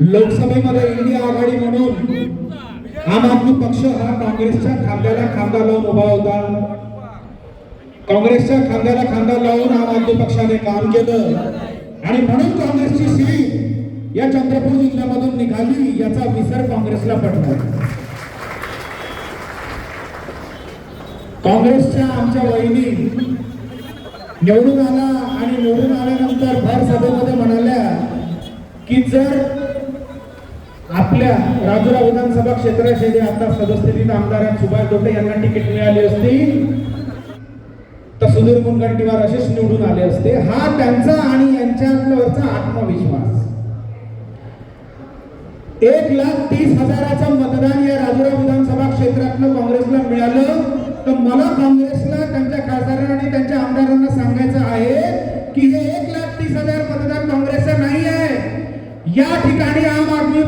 लोकसभेमध्ये इंडिया आघाडी म्हणून आम आदमी पक्ष हा काँग्रेसच्या खांद्याला खांदा लावून उभा होता. काँग्रेसच्या खांद्याला खांदा लावून आम आदमी पक्षाने काम केलं आणि म्हणून काँग्रेसची सीट या चंद्रपूर जिल्ह्यामधून निघाली याचा विसर काँग्रेसला पडला. काँग्रेसच्या आमच्या वहिनी निवडून आला आणि निवडून आल्यानंतर भर सभेमध्ये म्हणाल्या की जर आपल्या राजुरा विधानसभा क्षेत्राचे आता सदस्यतील आमदार सुभाष धोटे यांना तिकीट मिळाली असती तर सुधीर मुनगंटीवार असेच निवडून आले असते. हा त्यांचा आणि यांच्यावरचा आत्मविश्वास. 1,30,000चं मतदान या राजुरा विधानसभा क्षेत्रातनं काँग्रेसला मिळालं तर मला काँग्रेसला त्यांच्या खासदारांना आणि त्यांच्या आमदारांना सांगायचं आहे की हे 1,30,000 मतदान काँग्रेसचं नाही आहे. या ठिकाणी आम आदमी